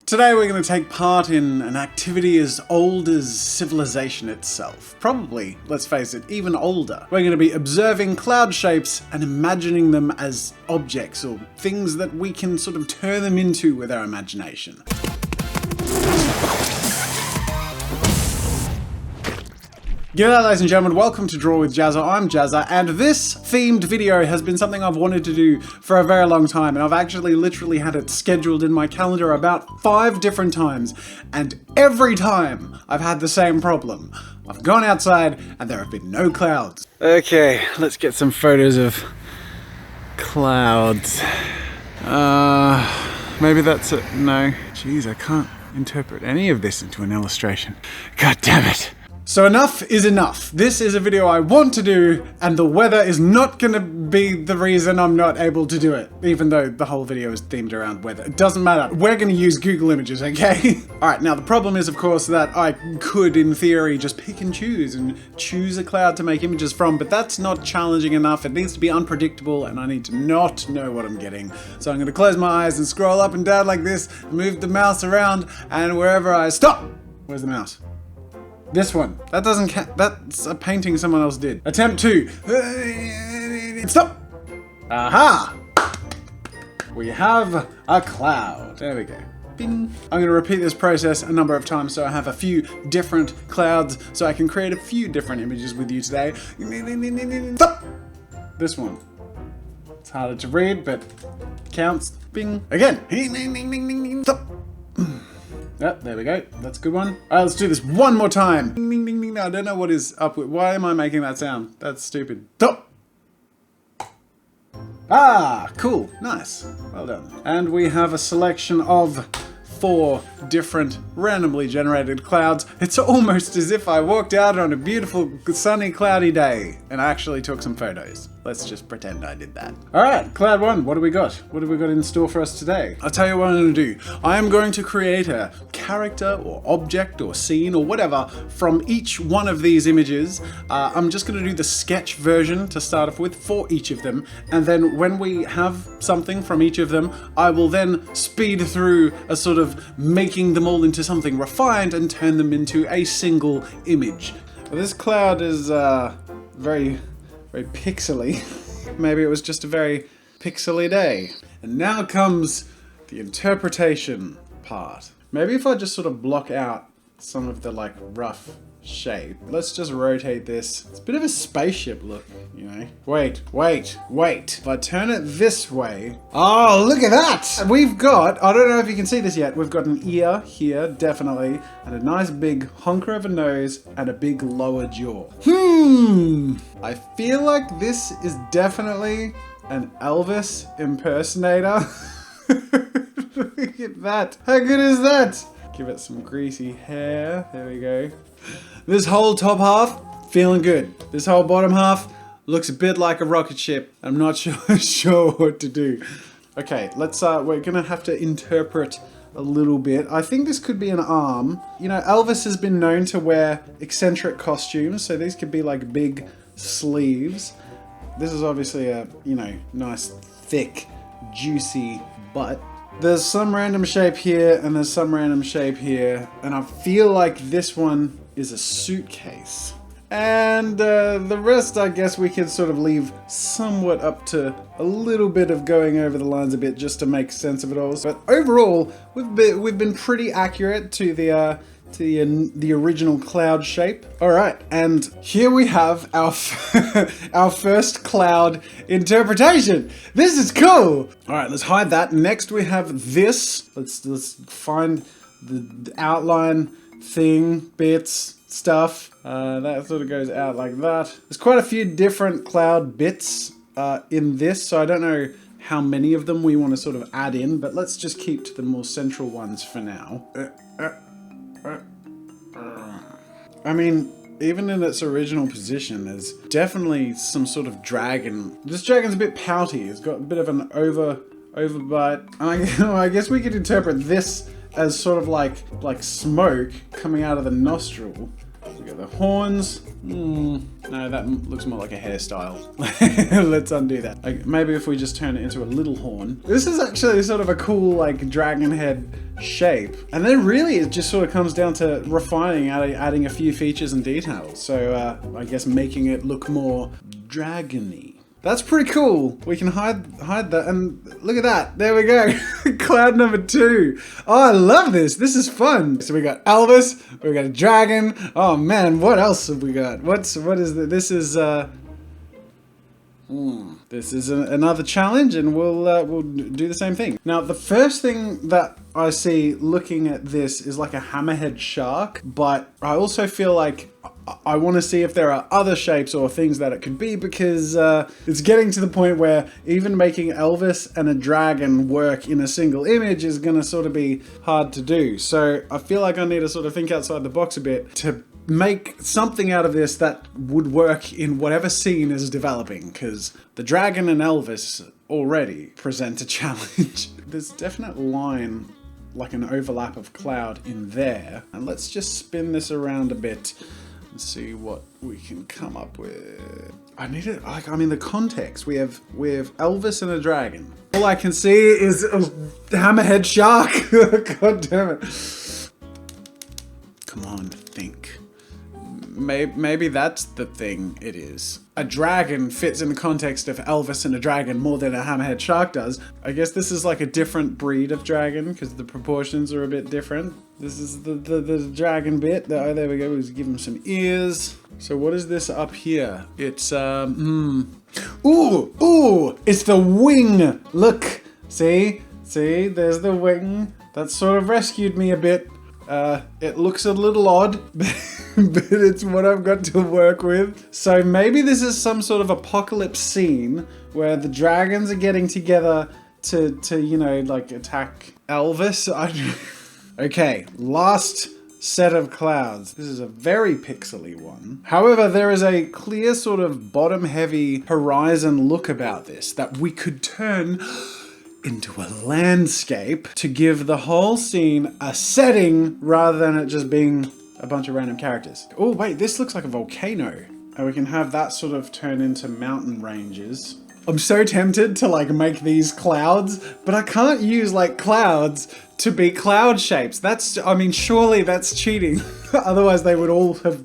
Today we're going to take part in an activity as old as civilization itself. Probably, let's face it, even older. We're going to be observing cloud shapes and imagining them as objects or things that we can sort of turn them into with our imagination. G'day ladies and gentlemen, welcome to Draw with Jazza. I'm Jazza, and this themed video has been something I've wanted to do for a very long time, and I've actually literally had it scheduled in my calendar about 5 different times, and every time I've had the same problem. I've gone outside and there have been no clouds. Okay, let's get some photos of clouds. Maybe that's it. No. Jeez, I can't interpret any of this into an illustration. God damn it. So enough is enough. This is a video I want to do, and the weather is not gonna be the reason I'm not able to do it, even though the whole video is themed around weather. It doesn't matter. We're gonna use Google Images, okay? Alright, now the problem is, of course, that I could, in theory, just pick and choose a cloud to make images from, but that's not challenging enough. It needs to be unpredictable, and I need to not know what I'm getting. So I'm gonna close my eyes and scroll up and down like this, move the mouse around, and wherever I stop! Where's the mouse? This one. That doesn't count. That's a painting someone else did. Attempt 2. Stop! Aha! We have a cloud. There we go. Bing. I'm going to repeat this process a number of times so I have a few different clouds so I can create a few different images with you today. Stop! This one. It's harder to read, but counts. Bing. Again. Stop! Yep, there we go. That's a good one. Alright, let's do this one more time. Ding, ding, ding, ding. I don't know what is up with. Why am I making that sound? That's stupid. Stop! Ah, cool. Nice. Well done. And we have a selection of 4 different randomly generated clouds. It's almost as if I walked out on a beautiful, sunny, cloudy day and I actually took some photos. Let's just pretend I did that. All right, cloud 1, what do we got? What have we got in store for us today? I'll tell you what I'm going to do. I am going to create a character or object or scene or whatever from each one of these images. I'm just going to do the sketch version to start off with for each of them. And then when we have something from each of them, I will then speed through a sort of making them all into something refined and turn them into a single image. Well, this cloud is very pixely. Maybe it was just a very pixely day. And now comes the interpretation part. Maybe if I just sort of block out some of the like rough shape. Let's just rotate this. It's a bit of a spaceship look, you know. Wait. If I turn it this way. Oh, look at that! We've got, I don't know if you can see this yet, we've got an ear here, definitely, and a nice big honker of a nose and a big lower jaw. I feel like this is definitely an Elvis impersonator. Look at that. How good is that? Give it some greasy hair. There we go. This whole top half, feeling good. This whole bottom half looks a bit like a rocket ship. I'm not sure what to do. Okay, let's, we're gonna have to interpret a little bit. I think this could be an arm. You know, Elvis has been known to wear eccentric costumes, so these could be like big sleeves. This is obviously a, you know, nice, thick, juicy butt. There's some random shape here, and there's some random shape here, and I feel like this one is a suitcase. And the rest, I guess we can sort of leave somewhat up to a little bit of going over the lines a bit just to make sense of it all. But overall, we've been pretty accurate to the original cloud shape. All right, and here we have our our first cloud interpretation. This is cool. All right, let's hide that. Next we have this. Let's find the outline thing, bits, stuff. That sort of goes out like that. There's quite a few different cloud bits in this, so I don't know how many of them we want to sort of add in, but let's just keep to the more central ones for now. I mean, even in its original position, there's definitely some sort of dragon. This dragon's a bit pouty. It's got a bit of an overbite. I guess we could interpret this as sort of like smoke coming out of the nostril. We got the horns. No, that looks more like a hairstyle. Let's undo that. Maybe if we just turn it into a little horn. This is actually sort of a cool like dragon head shape. And then really it just sort of comes down to refining, adding a few features and details. So I guess making it look more dragony. That's pretty cool. We can hide that, and look at that. There we go. Cloud number 2. Oh, I love this. This is fun. So we got Elvis, we got a dragon. Oh man, what else have we got? What is the, this is this is another challenge, and we'll do the same thing. Now, the first thing that I see looking at this is like a hammerhead shark, but I also feel like I want to see if there are other shapes or things that it could be, because it's getting to the point where even making Elvis and a dragon work in a single image is going to sort of be hard to do. So I feel like I need to sort of think outside the box a bit to make something out of this that would work in whatever scene is developing, because the dragon and Elvis already present a challenge. There's a definite line, like an overlap of cloud in there. And let's just spin this around a bit and see what we can come up with. I need it, like, I mean, the context. We have Elvis and a dragon. All I can see is a hammerhead shark. God damn it. Come on, think. Maybe that's the thing it is. A dragon fits in the context of Elvis and a dragon more than a hammerhead shark does. I guess this is like a different breed of dragon because the proportions are a bit different. This is the dragon bit. Oh, there we go. We'll give him some ears. So what is this up here? It's, ooh, it's the wing. Look, see, there's the wing. That sort of rescued me a bit. It looks a little odd, but it's what I've got to work with. So maybe this is some sort of apocalypse scene where the dragons are getting together to you know, like attack Elvis. Okay, last set of clouds. This is a very pixely one. However, there is a clear sort of bottom-heavy horizon look about this that we could turn into a landscape to give the whole scene a setting rather than it just being a bunch of random characters. Oh wait, this looks like a volcano. And we can have that sort of turn into mountain ranges. I'm so tempted to like make these clouds, but I can't use like clouds to be cloud shapes. That's, I mean, surely that's cheating. Otherwise they would all have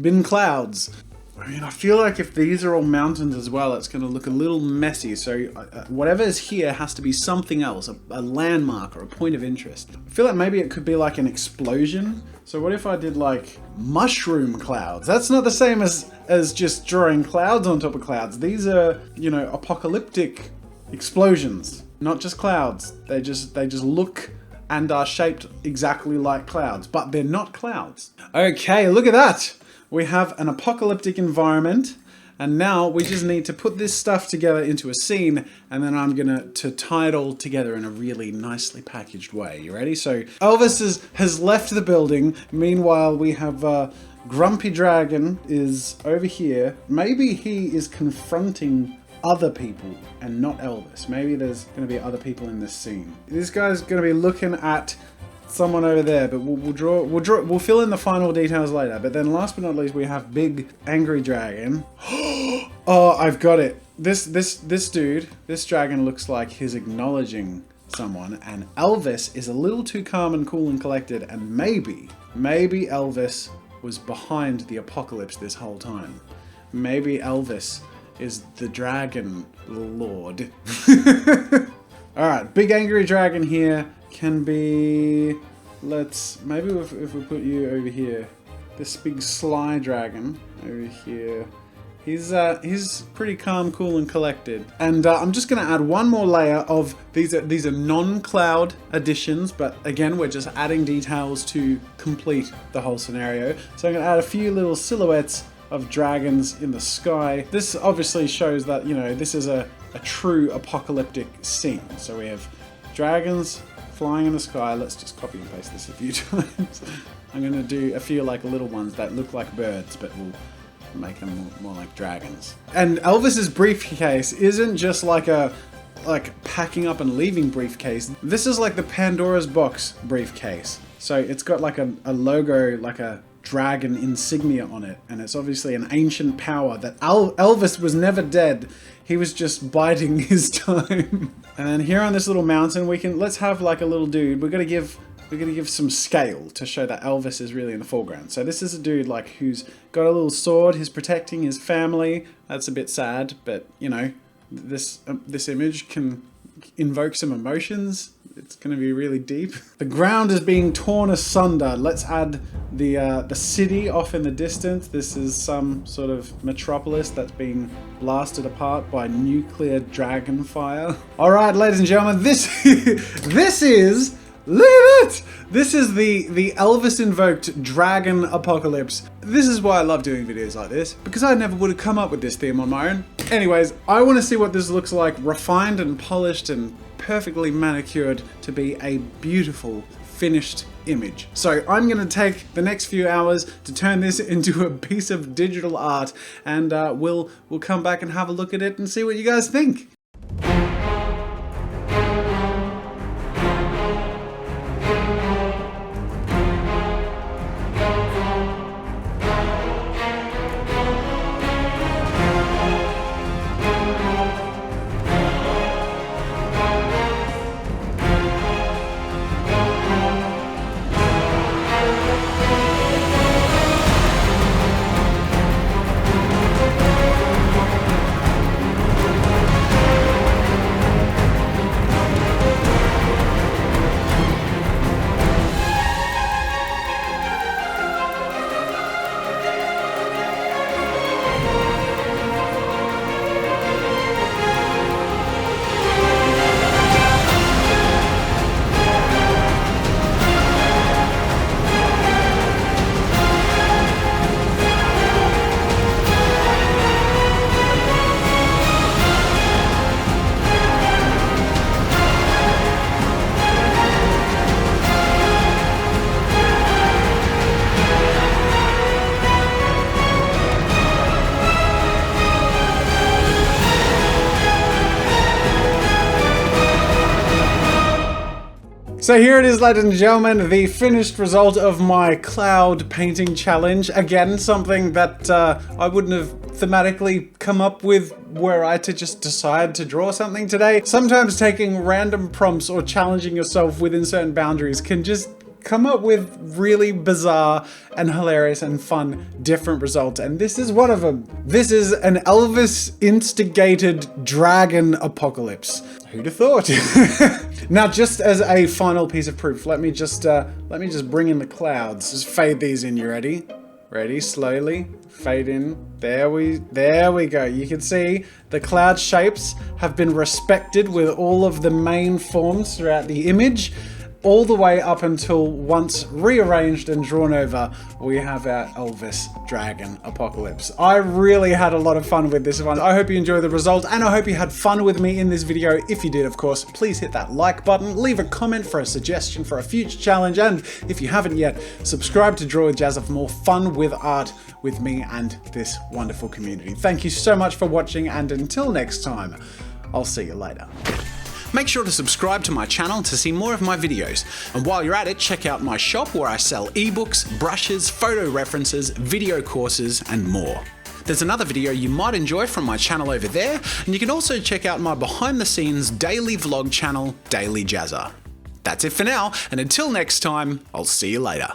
been clouds. I mean, I feel like if these are all mountains as well, it's going to look a little messy. So whatever is here has to be something else, a landmark or a point of interest. I feel like maybe it could be like an explosion. So what if I did like mushroom clouds? That's not the same as just drawing clouds on top of clouds. These are, you know, apocalyptic explosions, not just clouds. They just look and are shaped exactly like clouds, but they're not clouds. Okay, look at that. We have an apocalyptic environment, and now we just need to put this stuff together into a scene, and then I'm gonna tie it all together in a really nicely packaged way. You ready? So Elvis has left the building. Meanwhile, we have Grumpy Dragon is over here. Maybe he is confronting other people and not Elvis. Maybe there's gonna be other people in this scene. This guy's gonna be looking at someone over there, but we'll fill in the final details later. But then last but not least, we have Big Angry Dragon. Oh, I've got it. This dude, this dragon looks like he's acknowledging someone, and Elvis is a little too calm and cool and collected, and maybe Elvis was behind the apocalypse this whole time. Maybe Elvis is the dragon lord. Alright, Big Angry Dragon here can be, maybe if we put you over here, this big sly dragon over here, he's pretty calm, cool and collected. And I'm just gonna add one more layer of, these are non-cloud additions, but again, we're just adding details to complete the whole scenario. So I'm gonna add a few little silhouettes of dragons in the sky. This obviously shows that, you know, this is a true apocalyptic scene. So we have dragons flying in the sky. Let's just copy and paste this a few times. I'm gonna do a few like little ones that look like birds, but we'll make them more like dragons. And Elvis's briefcase isn't just like a packing up and leaving briefcase. This is like the Pandora's box briefcase. So it's got like a logo, like a dragon insignia on it, and it's obviously an ancient power that Elvis was never dead. He was just biding his time. And then here on this little mountain, let's have like a little dude. We're gonna give we're gonna give some scale to show that Elvis is really in the foreground. So this is a dude like who's got a little sword, he's protecting his family. That's a bit sad, but you know, this image can invoke some emotions. It's going to be really deep. The ground is being torn asunder. Let's add the city off in the distance. This is some sort of metropolis that's being blasted apart by nuclear dragon fire. All right, ladies and gentlemen, this is look at it. This is the Elvis invoked dragon apocalypse. This is why I love doing videos like this, because I never would have come up with this theme on my own. Anyways, I want to see what this looks like, refined and polished and perfectly manicured to be a beautiful finished image. So I'm going to take the next few hours to turn this into a piece of digital art, and we'll come back and have a look at it and see what you guys think. So here it is, ladies and gentlemen, the finished result of my cloud painting challenge. Again, something that I wouldn't have thematically come up with were I to just decide to draw something today. Sometimes taking random prompts or challenging yourself within certain boundaries can just come up with really bizarre and hilarious and fun different results, and this is one of them. This is an Elvis instigated dragon apocalypse. Who'd have thought? Now, just as a final piece of proof, let me just bring in the clouds. Just fade these in. You ready? Ready? Slowly fade in. There we go. You can see the cloud shapes have been respected with all of the main forms throughout the image, all the way up until once rearranged and drawn over, we have our Elvis dragon apocalypse. I really had a lot of fun with this one. I hope you enjoyed the result, and I hope you had fun with me in this video. If you did, of course, please hit that like button, leave a comment for a suggestion for a future challenge, and if you haven't yet, subscribe to Draw with Jazza for more fun with art with me and this wonderful community. Thank you so much for watching, and until next time, I'll see you later. Make sure to subscribe to my channel to see more of my videos. And while you're at it, check out my shop where I sell ebooks, brushes, photo references, video courses, and more. There's another video you might enjoy from my channel over there, and you can also check out my behind the scenes daily vlog channel, Daily Jazza. That's it for now, and until next time, I'll see you later.